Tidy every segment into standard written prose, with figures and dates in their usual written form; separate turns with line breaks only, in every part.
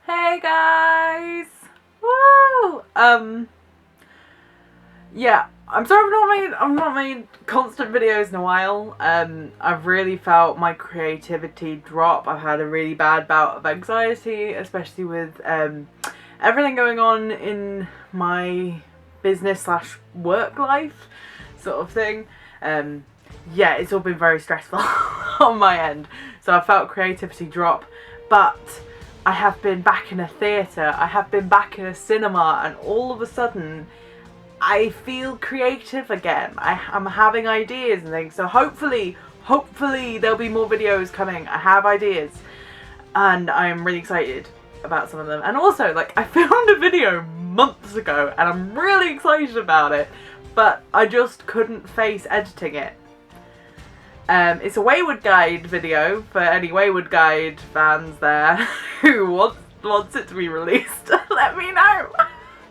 Hey guys! Woo! Yeah, I'm sorry I've not made constant videos in a while. I've really felt my creativity drop. I've had a really bad bout of anxiety, especially with everything going on in my business / work life sort of thing. Yeah, it's all been very stressful on my end. So I felt creativity drop, but I have been back in a theatre, I have been back in a cinema, and all of a sudden I feel creative again. I'm having ideas and things, so hopefully there'll be more videos coming. I have ideas and I'm really excited about some of them. And also, like, I filmed a video months ago and I'm really excited about it, but I just couldn't face editing it. It's a Wayward Guide video for any Wayward Guide fans there who wants it to be released. Let me know,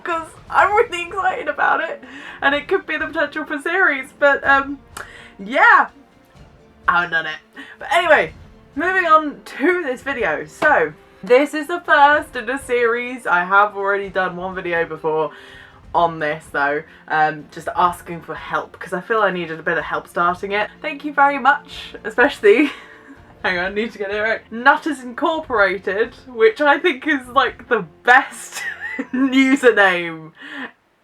because I'm really excited about it and it could be the potential for series, but yeah, I haven't done it. But anyway, moving on to this video. So this is the first in a series. I have already done one video before on this though, just asking for help because I feel I needed a bit of help starting it. Thank you very much, especially hang on, I need to get it right, Nutters Incorporated, which I think is like the best username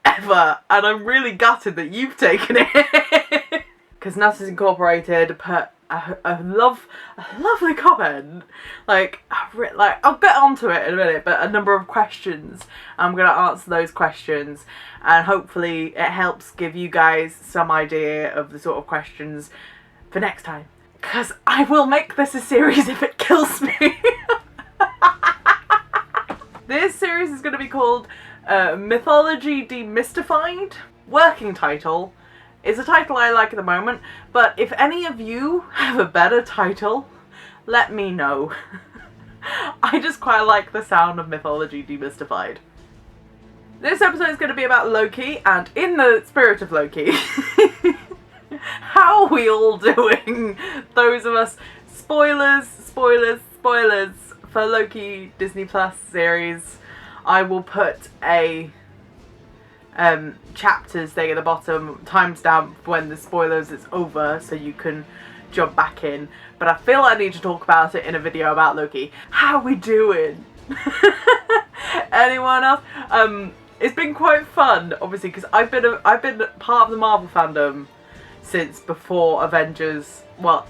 ever, and I'm really gutted that you've taken it because Nutters Incorporated put a lovely comment, like I'll get onto it in a minute, but a number of questions. I'm gonna answer those questions and hopefully it helps give you guys some idea of the sort of questions for next time, because I will make this a series if it kills me. This series is going to be called Mythology Demystified. Working title is a title I like at the moment, but if any of you have a better title, let me know. I just quite like the sound of Mythology Demystified. This episode is going to be about Loki, and in the spirit of Loki, how are we all doing? Those of us, spoilers for Loki Disney Plus series. I will put a chapters thing at the bottom, timestamp when the spoilers is over, so you can jump back in. But I feel I need to talk about it in a video about Loki. How are we doing? Anyone else? It's been quite fun, obviously, because I've been part of the Marvel fandom since before Avengers. Well,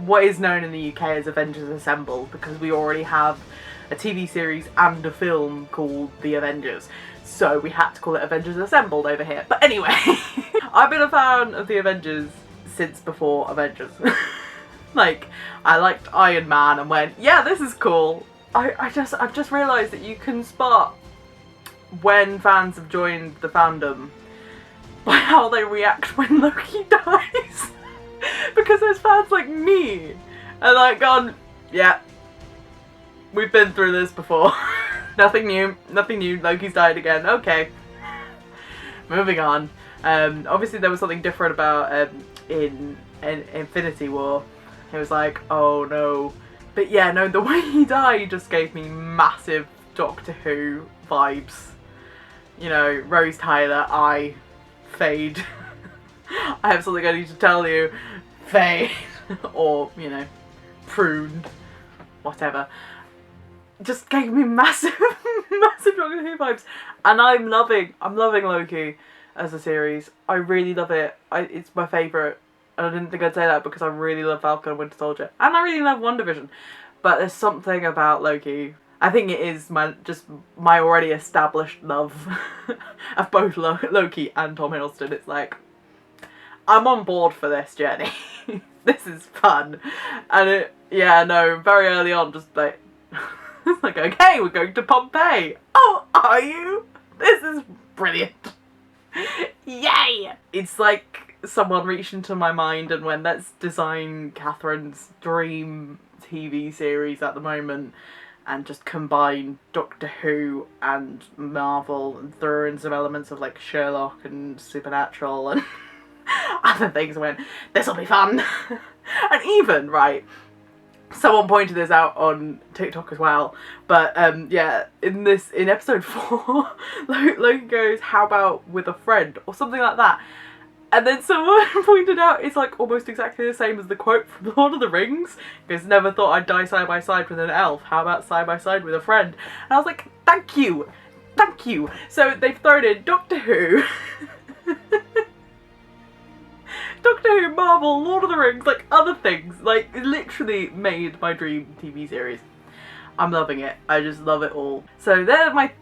what is known in the UK as Avengers Assemble, because we already have a TV series and a film called The Avengers, so we had to call it Avengers Assembled over here. But anyway, I've been a fan of the Avengers since before Avengers. Like, I liked Iron Man and went, yeah, this is cool. I've just realised that you can spot when fans have joined the fandom by how they react when Loki dies. Because there's fans like me and like gone, yeah, we've been through this before. Nothing new, Loki's died again, okay. Moving on. Obviously there was something different about in Infinity War. It was like, oh no. But yeah, no, the way he died just gave me massive Doctor Who vibes. You know, Rose Tyler, Fade. I have something I need to tell you. Fade. Or, you know, pruned. Whatever. Just gave me massive Doctor Who vibes. And I'm loving Loki as a series. I really love it. It's my favourite. And I didn't think I'd say that because I really love Falcon and Winter Soldier. And I really love WandaVision. But there's something about Loki. I think it is my already established love of both Loki and Tom Hiddleston. It's like, I'm on board for this journey. This is fun. And very early on, just like, it's like, okay, we're going to Pompeii. Oh, are you? This is brilliant. Yay! It's like someone reached into my mind and went, let's design Catherine's dream TV series at the moment and just combine Doctor Who and Marvel and throw in some elements of like Sherlock and Supernatural and other things. I went, this'll be fun. And even, right, Someone pointed this out on TikTok as well, but yeah, in episode 4, Loki goes, "How about with a friend?" or something like that, and then someone pointed out it's like almost exactly the same as the quote from Lord of the Rings. Because never thought I'd die side by side with an elf. How about side by side with a friend? And I was like, thank you, thank you. So they've thrown in Doctor Who. Doctor Who, Marvel, Lord of the Rings, like other things. Like, it literally made my dream TV series. I'm loving it. I just love it all. So that's my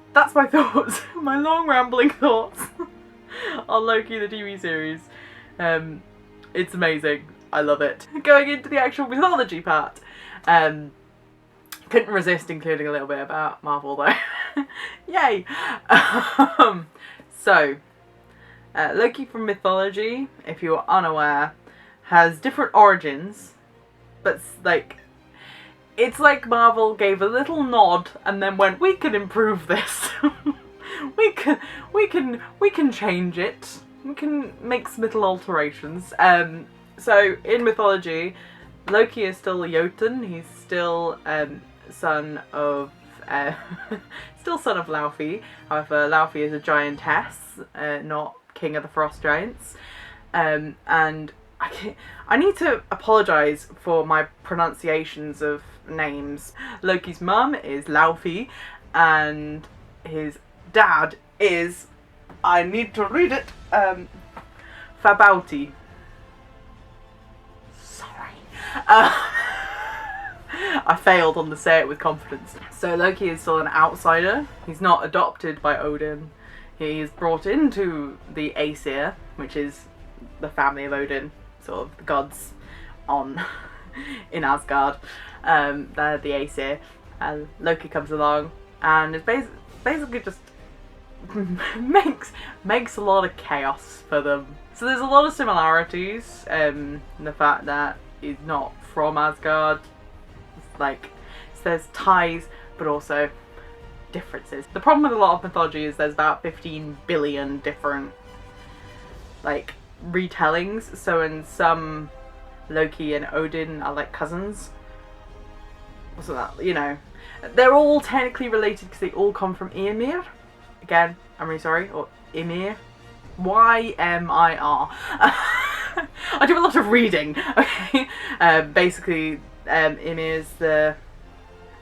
thoughts, my long rambling thoughts on Loki the TV series. It's amazing. I love it. Going into the actual mythology part, couldn't resist including a little bit about Marvel though. Yay! So, Loki from Mythology, if you're unaware, has different origins, but like, it's like Marvel gave a little nod and then went, we can improve this. we can change it. We can make some little alterations. So in Mythology, Loki is still a Jotun. He's still son of Laufey. However, Laufey is a giantess, not king of the frost giants. And I need to apologise for my pronunciations of names. Loki's mum is Laufey, and his dad is, I need to read it, Fabauti. Sorry. I failed on the say it with confidence. So Loki is still an outsider. He's not adopted by Odin. He is brought into the Aesir, which is the family of Odin, sort of the gods in Asgard. They're the Aesir. And Loki comes along and is basically just makes a lot of chaos for them. So there's a lot of similarities in the fact that he's not from Asgard. Like, so there's ties, but also differences. The problem with a lot of mythology is there's about 15 billion different, like, retellings. So in some, Loki and Odin are like cousins. So that, you know, they're all technically related because they all come from Ymir. Again, I'm really sorry, or Ymir. Y-M-I-R. I do a lot of reading, okay? Basically, Ymir is the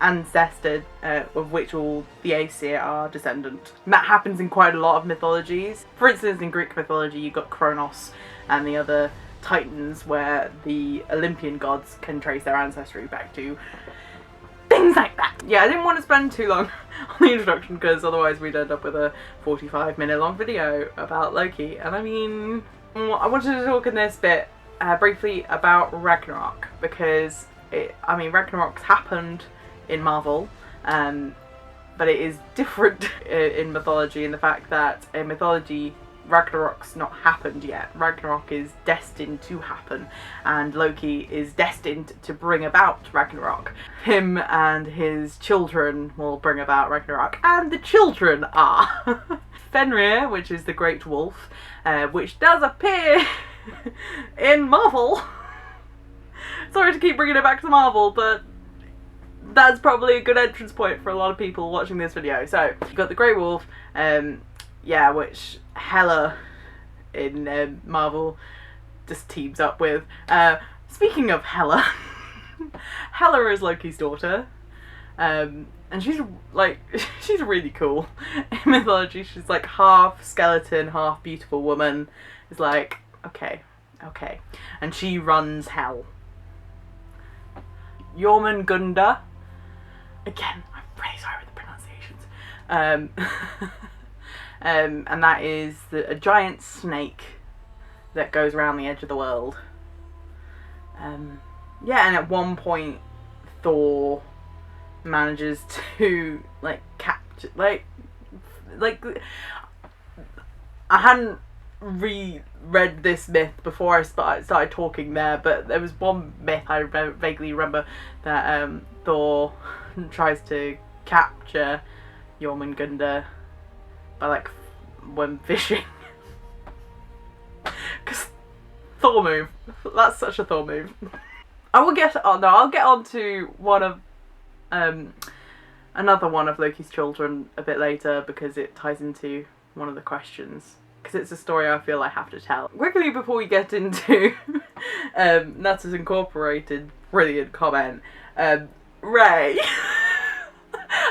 ancestor of which all the Aesir are descendant. And that happens in quite a lot of mythologies. For instance, in Greek mythology, you've got Kronos and the other Titans, where the Olympian gods can trace their ancestry back to things like that. Yeah, I didn't want to spend too long on the introduction because otherwise we'd end up with a 45-minute long video about Loki. And I mean, I wanted to talk in this bit briefly about Ragnarok because Ragnarok's happened in Marvel, but it is different in mythology in the fact that in mythology Ragnarok's not happened yet. Ragnarok is destined to happen, and Loki is destined to bring about Ragnarok. Him and his children will bring about Ragnarok, and the children are Fenrir, which is the Great Wolf, which does appear in Marvel. Sorry to keep bringing it back to Marvel, but that's probably a good entrance point for a lot of people watching this video. So, you've got the Grey Wolf, which Hela in Marvel just teams up with. Speaking of Hela, Hela is Loki's daughter, and she's really cool. In mythology, she's like half skeleton, half beautiful woman. It's like, okay, and she runs hell. Jormungandr. Again, I'm really sorry with the pronunciations. And that is a giant snake that goes around the edge of the world. Yeah, and at one point Thor manages to capture I hadn't reread this myth before I started talking there, but there was one myth I vaguely remember that Thor tries to capture Jormungandr by when fishing. Because Thor move. That's such a Thor move. I will get on. No, I'll get on to one of another one of Loki's children a bit later because it ties into one of the questions. Because it's a story I feel I have to tell. Quickly before we get into Nutters Incorporated, brilliant comment. Ray.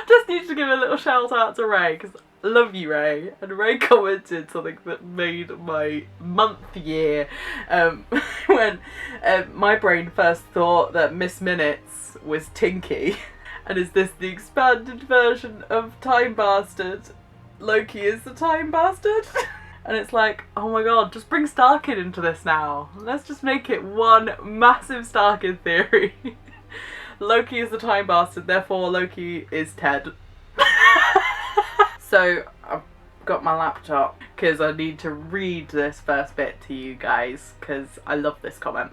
Just need to give a little shout out to Ray because I love you, Ray. And Ray commented something that made my month year when my brain first thought that Miss Minutes was Tinky. And is this the expanded version of Time Bastard? Loki is the Time Bastard? And it's like, oh my god, just bring Starkid into this now. Let's just make it one massive Starkid theory. Loki is the Time Bastard, therefore Loki is Ted. So, I've got my laptop, because I need to read this first bit to you guys, because I love this comment.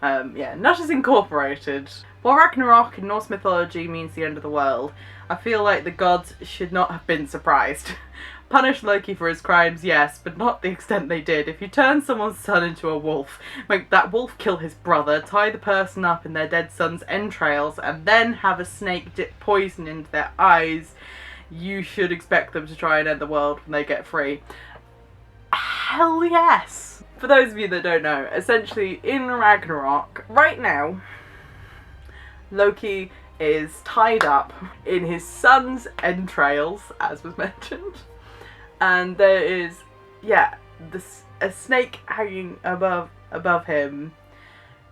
Yeah, Nutters Incorporated. While Ragnarok in Norse mythology means the end of the world, I feel like the gods should not have been surprised. Punish Loki for his crimes, yes, but not the extent they did. If you turn someone's son into a wolf, make that wolf kill his brother, tie the person up in their dead son's entrails, and then have a snake dip poison into their eyes, you should expect them to try and end the world when they get free. Hell yes! For those of you that don't know, essentially in Ragnarok, right now, Loki is tied up in his son's entrails, as was mentioned. And there is, yeah, a snake hanging above him,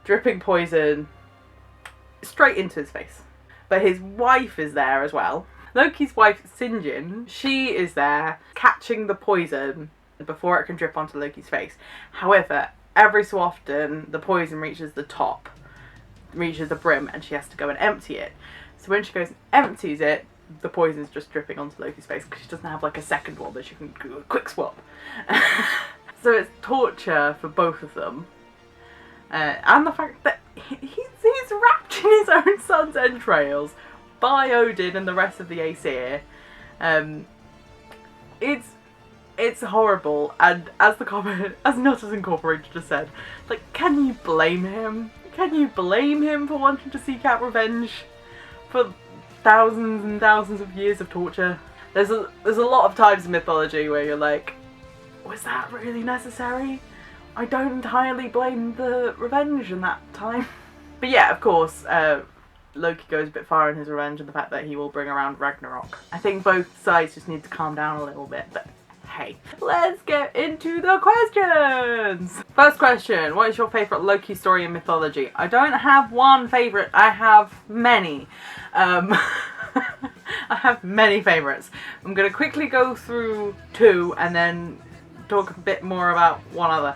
dripping poison straight into his face. But his wife is there as well. Loki's wife, Sinjin, she is there catching the poison before it can drip onto Loki's face. However, every so often the poison reaches the top, reaches the brim, and she has to go and empty it. So when she goes and empties it, the poison's just dripping onto Loki's face because she doesn't have like a second one that she can do a quick swap. So it's torture for both of them. And the fact that he's wrapped in his own son's entrails by Odin and the rest of the Aesir. It's horrible, and as the comment, as Nutters Incorporated just said, like, can you blame him? Can you blame him for wanting to seek out revenge for thousands and thousands of years of torture? There's a lot of times in mythology where you're like, was that really necessary? I don't entirely blame the revenge in that time. But yeah, of course, Loki goes a bit far in his revenge and the fact that he will bring around Ragnarok. I think both sides just need to calm down a little bit, but hey. Let's get into the questions! First question, what is your favourite Loki story in mythology? I don't have one favourite, I have many. I have many favourites. I'm going to quickly go through two and then talk a bit more about one other.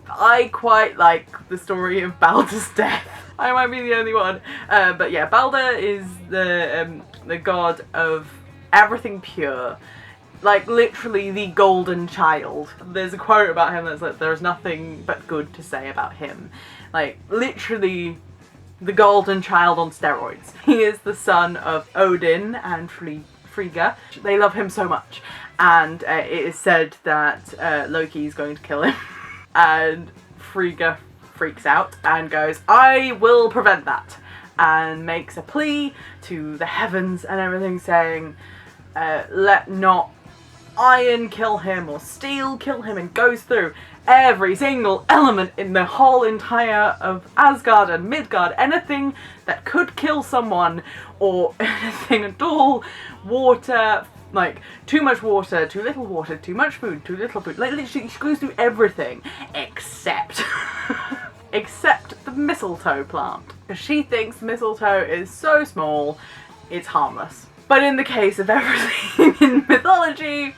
I quite like the story of Balder's death. I might be the only one. But yeah, Balder is the god of everything pure. Like, literally the golden child. There's a quote about him that's like, there's nothing but good to say about him. Like, literally the golden child on steroids. He is the son of Odin and Frigga. They love him so much. And it is said that Loki is going to kill him. And Frigga freaks out and goes, I will prevent that. And makes a plea to the heavens and everything saying, let not iron kill him or steel kill him, and goes through every single element in the whole entire of Asgard and Midgard, anything that could kill someone or anything at all. Water, like too much water, too little water, too much food, too little food. Like literally she goes through everything except except the mistletoe plant. Because she thinks mistletoe is so small, it's harmless. But in the case of everything in mythology,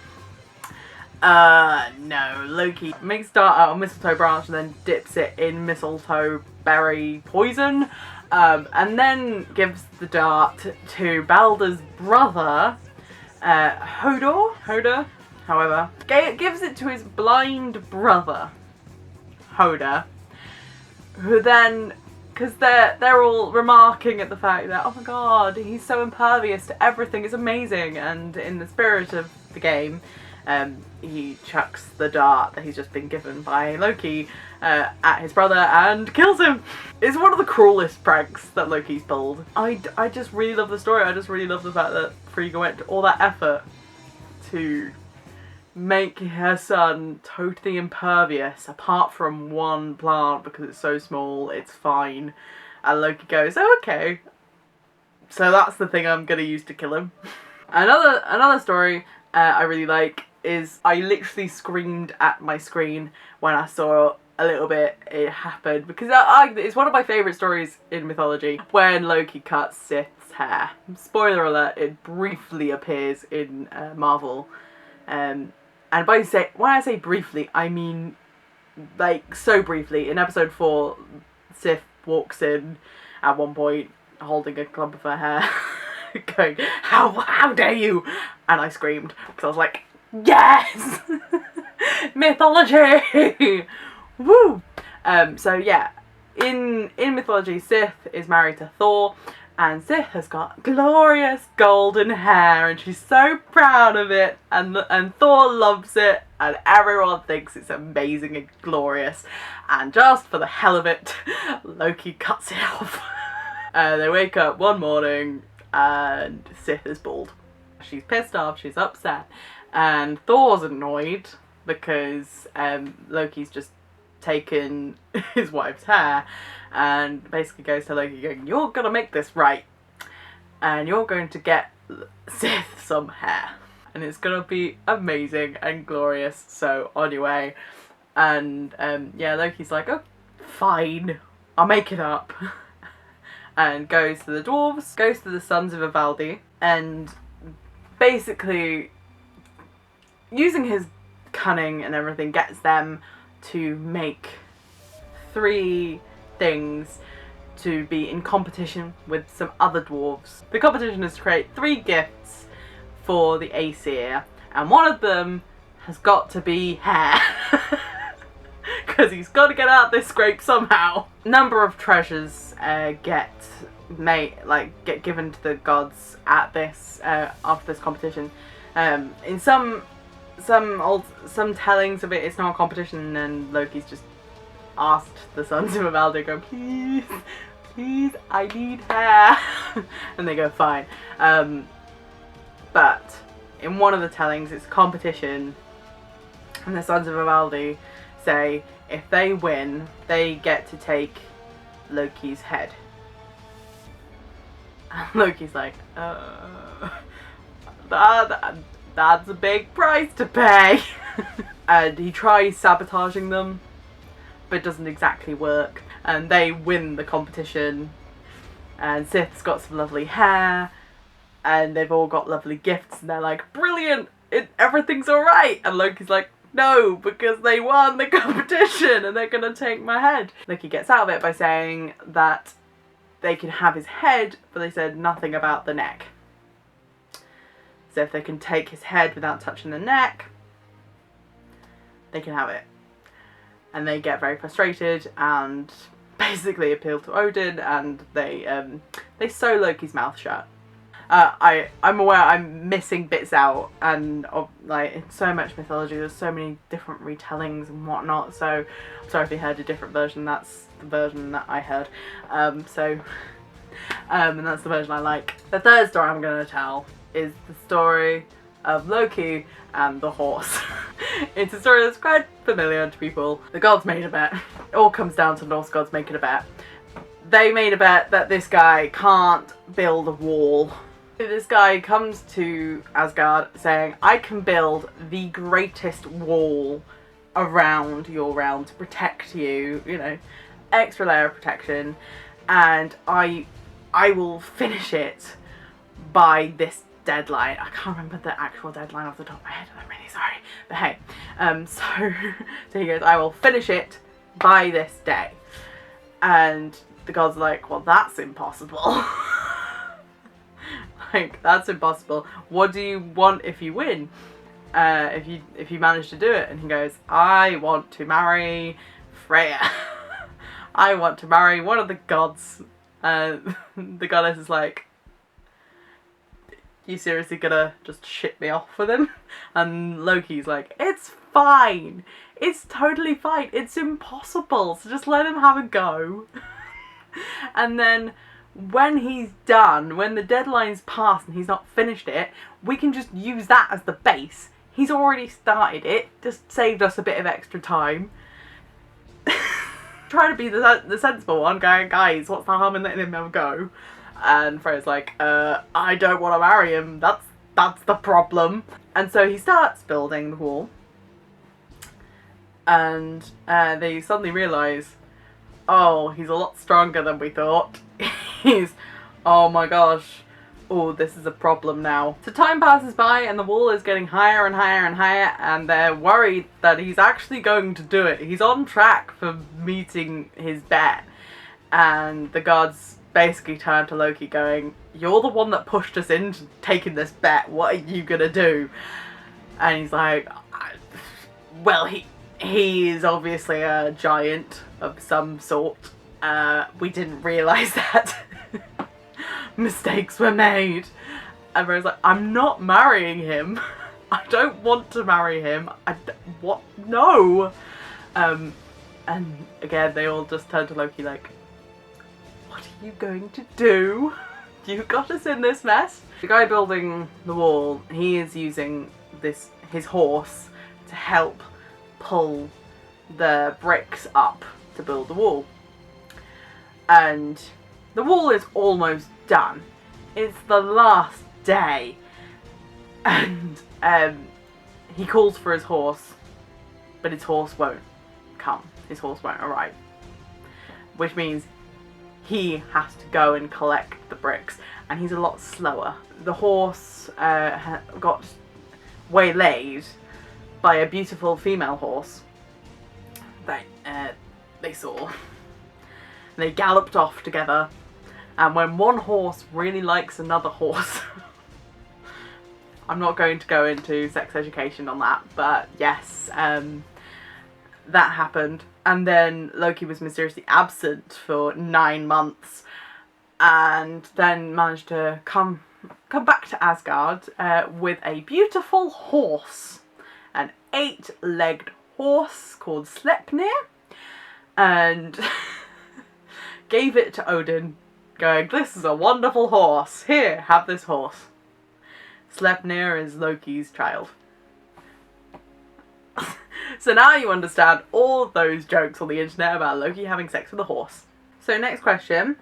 no. Loki makes dart out of mistletoe branch and then dips it in mistletoe berry poison, and then gives the dart to Balder's brother, Hodor, however. Gives it to his blind brother, Hodor, who then, because they're all remarking at the fact that, oh my god, he's so impervious to everything, it's amazing, and in the spirit of the game, he chucks the dart that he's just been given by Loki at his brother and kills him. It's one of the cruelest pranks that Loki's pulled. I just really love the story. I just really love the fact that Frigga went to all that effort to make her son totally impervious, apart from one plant because it's so small, it's fine. And Loki goes, oh, okay. So that's the thing I'm gonna use to kill him. Another story I really like is I literally screamed at my screen when I saw a little bit it happened, because it's one of my favourite stories in mythology, when Loki cuts Sif's hair. Spoiler alert, it briefly appears in Marvel. And when I say briefly, I mean like so briefly. In episode 4, Sif walks in at one point holding a clump of her hair going, how dare you? And I screamed because I was like, yes! Mythology! Woo! So yeah, in mythology, Sif is married to Thor, and Sif has got glorious golden hair, and she's so proud of it, and Thor loves it, and everyone thinks it's amazing and glorious. And just for the hell of it, Loki cuts it off. They wake up one morning, and Sif is bald. She's pissed off, she's upset, and Thor's annoyed because Loki's just taken his wife's hair, and basically goes to Loki going, you're gonna make this right, and you're going to get Sif some hair, and it's gonna be amazing and glorious, so on your way. And yeah, Loki's like, oh, fine, I'll make it up. And goes to the dwarves, goes to the sons of Ivaldi, and basically, using his cunning and everything, gets them to make 3 things to be in competition with some other dwarves. The competition is to create 3 gifts for the Aesir, and one of them has got to be hair. Because he's got to get out this scrape somehow. Number of treasures get given to the gods at this after this competition. In some tellings of it, it's not a competition, and Loki's just asked the sons of Ivaldi, go, please, I need hair. And they go, fine. But in one of the tellings, it's a competition, and the sons of Ivaldi say if they win, they get to take Loki's head. And Loki's like, that's a big price to pay. And he tries sabotaging them, but it doesn't exactly work. And they win the competition, and Sif's got some lovely hair, and they've all got lovely gifts, and they're like, brilliant, everything's alright. And Loki's like, no, because they won the competition and they're gonna take my head. Loki gets out of it by saying that they can have his head, but they said nothing about the neck. So if they can take his head without touching the neck, they can have it. And they get very frustrated and basically appeal to Odin, and they sew Loki's mouth shut. I'm aware I'm missing bits out, and like in so much mythology there's so many different retellings and whatnot, so I'm sorry if you heard a different version. That's the version that I heard. And that's the version I like. The third story I'm going to tell is the story of Loki and the horse. It's a story that's quite familiar to people. The gods made a bet. It all comes down to Norse gods making a bet. They made a bet that this guy can't build a wall. This guy comes to Asgard saying, I can build the greatest wall around your realm to protect you, you know, extra layer of protection, and I will finish it by this deadline. I can't remember the actual deadline off the top of my head, I'm really sorry. But hey, so he goes, I will finish it by this day. And the gods are like, well, that's impossible. Like, that's impossible. What do you want if you win? If you manage to do it? And he goes, I want to marry Freya. I want to marry one of the gods. The goddess is like, You seriously gonna just ship me off with him? And Loki's like, it's fine. It's totally fine. It's impossible. So just let him have a go. And then when he's done, when the deadline's passed and he's not finished it, we can just use that as the base. He's already started it. Just saved us a bit of extra time. Trying to be the sensible one, going, guys, what's the harm in letting him have a go? And Freya's like, I don't want to marry him. That's the problem. And so he starts building the wall. And they suddenly realise, oh, he's a lot stronger than we thought. Oh my gosh. Oh, this is a problem now. So time passes by and the wall is getting higher and higher and higher, and they're worried that he's actually going to do it. He's on track for meeting his bet. And the gods basically turn to Loki going, you're the one that pushed us into taking this bet. What are you gonna do? And he's like, well, he is obviously a giant of some sort. We didn't realise that. Mistakes were made. And Rose like, I'm not marrying him. I don't want to marry him. What? No. And again, they all just turn to Loki like, what are you going to do? You got us in this mess. The guy building the wall, he is using his horse to help pull the bricks up to build the wall. And the wall is almost done. It's the last day. And he calls for his horse, but his horse won't come. His horse won't arrive. Which means he has to go and collect the bricks, and he's a lot slower. The horse got waylaid by a beautiful female horse that they saw. They galloped off together, and when one horse really likes another horse, I'm not going to go into sex education on that, but yes, that happened. And then Loki was mysteriously absent for 9 months, and then managed to come back to Asgard with a beautiful horse, an 8-legged horse called Sleipnir, and gave it to Odin, going, this is a wonderful horse. Here, have this horse. Sleipnir is Loki's child. So now you understand all those jokes on the internet about Loki having sex with a horse. So next question.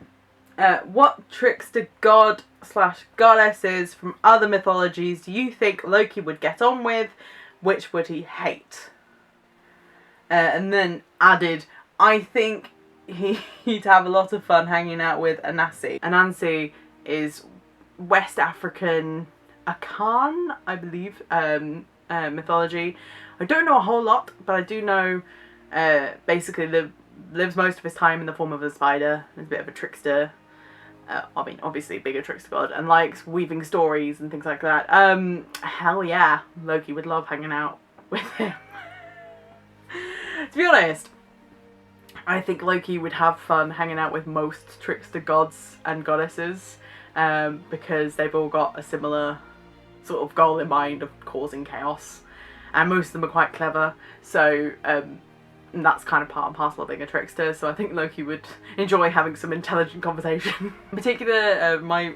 What trickster god / goddesses from other mythologies do you think Loki would get on with? Which would he hate? And then added, I think he'd have a lot of fun hanging out with Anansi. Anansi is West African Akan, I believe, mythology. I don't know a whole lot, but I do know basically lives most of his time in the form of a spider. He's a bit of a trickster. I mean, obviously bigger trickster god, and likes weaving stories and things like that. Hell yeah, Loki would love hanging out with him. To be honest, I think Loki would have fun hanging out with most trickster gods and goddesses, because they've all got a similar sort of goal in mind of causing chaos, and most of them are quite clever, so that's kind of part and parcel of being a trickster. So I think Loki would enjoy having some intelligent conversation. In particular, my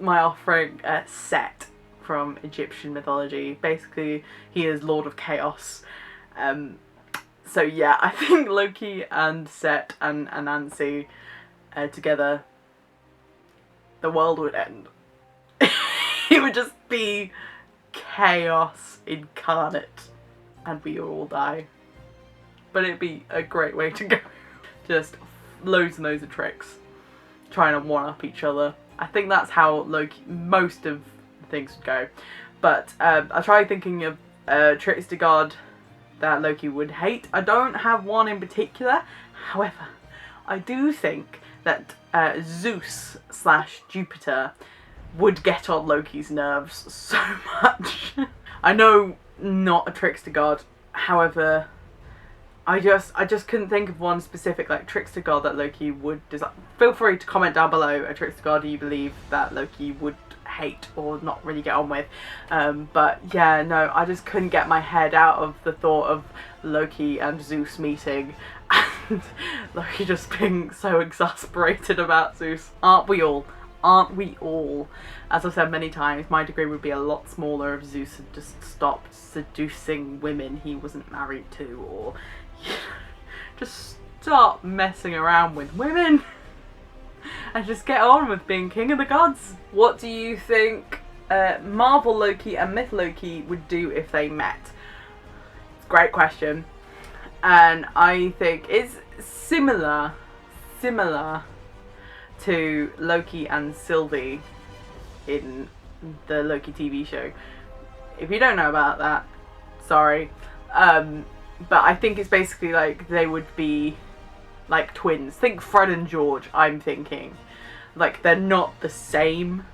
offering Set from Egyptian mythology. Basically, he is Lord of Chaos. So yeah, I think Loki and Set and Anansi together, the world would end. It would just be chaos incarnate, and we all die. But it'd be a great way to go. Just loads and loads of tricks, trying to one-up each other. I think that's how Loki, most of the things would go. But I tried thinking of a trickster god that Loki would hate. I don't have one in particular. However, I do think that Zeus / Jupiter would get on Loki's nerves so much. I know, not a trickster god. However, I just couldn't think of one specific like trickster god that Loki would design. Feel free to comment down below a trickster god you believe that Loki would hate or not really get on with. But yeah, no, I just couldn't get my head out of the thought of Loki and Zeus meeting and Loki just being so exasperated about Zeus. Aren't we all? Aren't we all? As I've said many times, my degree would be a lot smaller if Zeus had just stopped seducing women he wasn't married to, or just stop messing around with women and just get on with being king of the gods. What do you think Marvel Loki and Myth Loki would do if they met? It's a great question, and I think it's similar to Loki and Sylvie in the Loki TV show. If you don't know about that, sorry. But I think it's basically like they would be like twins. Think Fred and George, I'm thinking. Like, they're not the same.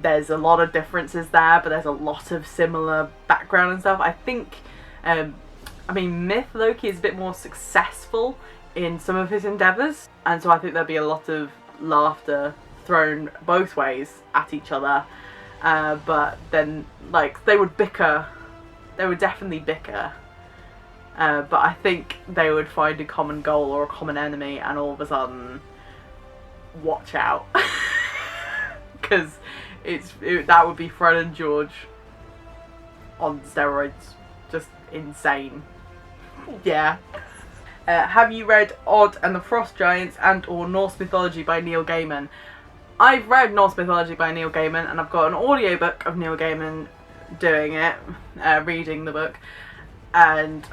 There's a lot of differences there, but there's a lot of similar background and stuff. I think, I mean, Myth Loki is a bit more successful in some of his endeavours, and so I think there'd be a lot of laughter thrown both ways at each other, but then like they would bicker, they would definitely bicker, but I think they would find a common goal or a common enemy, and all of a sudden, watch out, because that would be Fred and George on steroids, just insane. Yeah. Have you read Odd and the Frost Giants and or Norse Mythology by Neil Gaiman? I've read Norse Mythology by Neil Gaiman, and I've got an audiobook of Neil Gaiman doing it, reading the book, and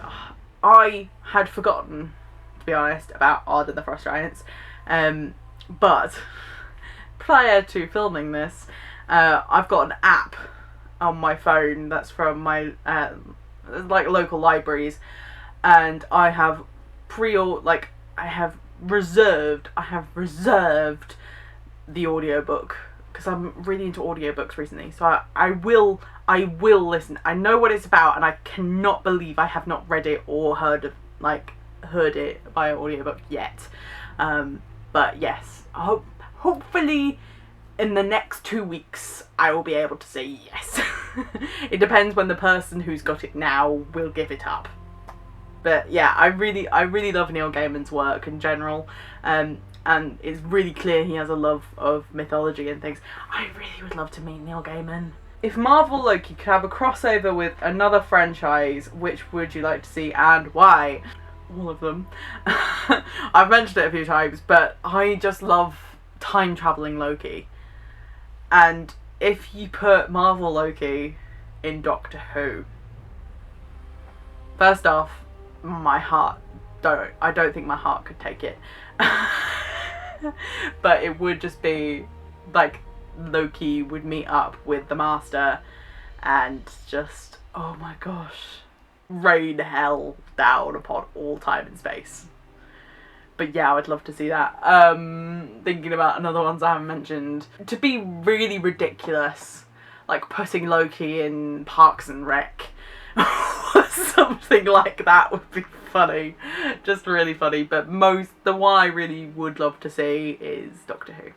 I had forgotten, to be honest, about Odd and the Frost Giants, but prior to filming this, I've got an app on my phone that's from my like local libraries, and I have I have reserved the audiobook because I'm really into audiobooks recently, so I will listen. I know what it's about, and I cannot believe I have not read it or heard it by audiobook yet. But yes, hopefully in the next 2 weeks I will be able to say yes. It depends when the person who's got it now will give it up. But yeah, I really love Neil Gaiman's work in general, and it's really clear he has a love of mythology and things. I really would love to meet Neil Gaiman. If Marvel Loki could have a crossover with another franchise, which would you like to see and why? All of them. I've mentioned it a few times, but I just love time-travelling Loki. And if you put Marvel Loki in Doctor Who, first off, I don't think my heart could take it. But it would just be like Loki would meet up with the Master and just, oh my gosh, rain hell down upon all time and space. But yeah, I would love to see that. Thinking about another ones I haven't mentioned, to be really ridiculous, like putting Loki in Parks and Rec. Something like that would be funny, just really funny. But the one I really would love to see is Doctor Who.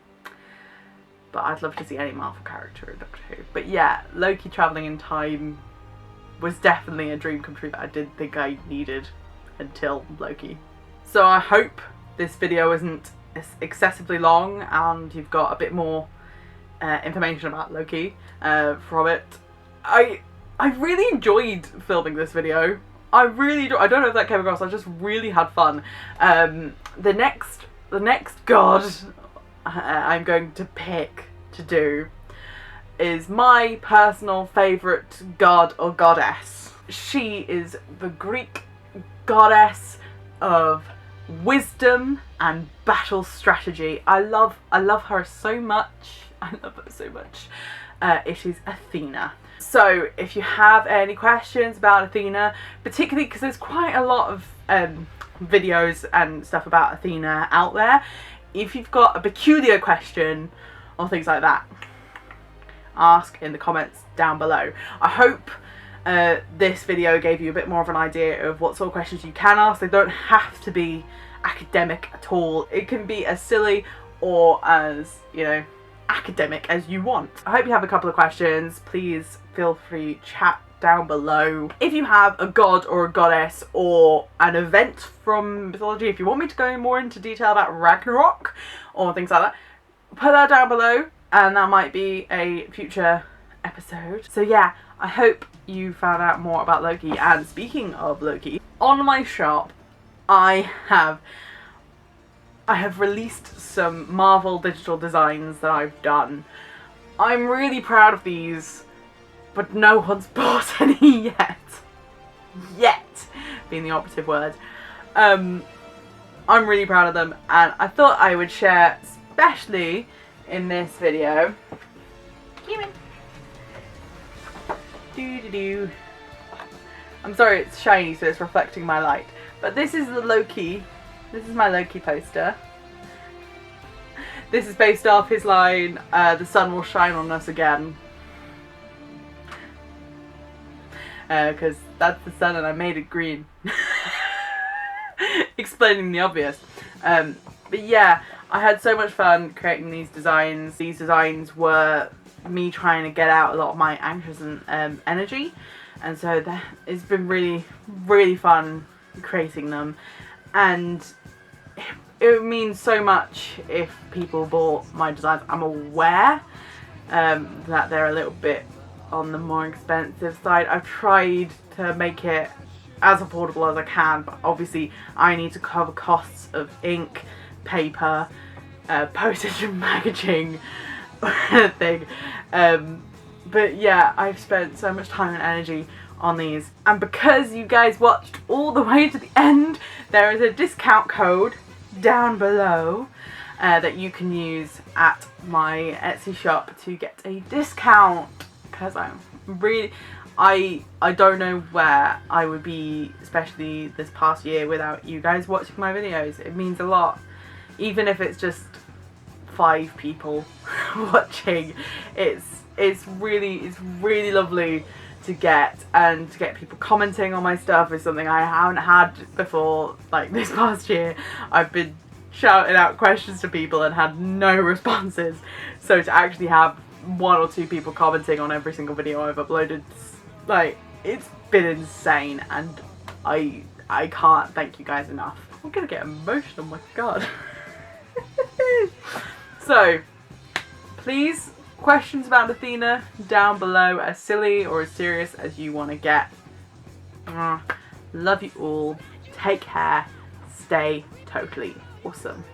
But I'd love to see any Marvel character in Doctor Who. But yeah, Loki travelling in time was definitely a dream come true that I didn't think I needed until Loki. So I hope this video isn't excessively long and you've got a bit more information about Loki from it. I really enjoyed filming this video. I don't know if that came across. I just really had fun. The next god I'm going to pick to do is my personal favourite god or goddess. She is the Greek goddess of wisdom and battle strategy. I love her so much. I love her so much. It is Athena. So if you have any questions about Athena, particularly because there's quite a lot of videos and stuff about Athena out there, if you've got a peculiar question or things like that, ask in the comments down below. I hope this video gave you a bit more of an idea of what sort of questions you can ask. They don't have to be academic at all. It can be as silly or as, you know, academic as you want. I hope you have a couple of questions. Please feel free to chat down below. If you have a god or a goddess or an event from mythology, if you want me to go more into detail about Ragnarok or things like that, put that down below and that might be a future episode. So yeah, I hope you found out more about Loki. And speaking of Loki, on my shop I have released some Marvel digital designs that I've done. I'm really proud of these, but no one's bought any yet. Yet being the operative word. I'm really proud of them, and I thought I would share, especially in this video. I'm sorry, it's shiny, so it's reflecting my light. But this is the Loki. This is my Loki poster. This is based off his line, "The sun will shine on us again." Because that's the sun and I made it green. Explaining the obvious. But yeah, I had so much fun creating these designs. These designs were me trying to get out a lot of my anxious and energy. And so it's been really, really fun creating them. And it means so much if people bought my designs. I'm aware that they're a little bit on the more expensive side. I've tried to make it as affordable as I can, but obviously I need to cover costs of ink, paper, postage and packaging, thing. But yeah, I've spent so much time and energy on these, and because you guys watched all the way to the end, there is a discount code down below that you can use at my Etsy shop to get a discount, because I'm really, I don't know where I would be, especially this past year, without you guys watching my videos. It means a lot, even if it's just 5 people watching. It's really lovely to get, and to get people commenting on my stuff is something I haven't had before. Like this past year, I've been shouting out questions to people and had no responses. So to actually have 1 or 2 people commenting on every single video I've uploaded, like, it's been insane, and I can't thank you guys enough. I'm gonna get emotional, my god. So please, questions about Athena down below, as silly or as serious as you want to get. Love you all. Take care. Stay totally awesome.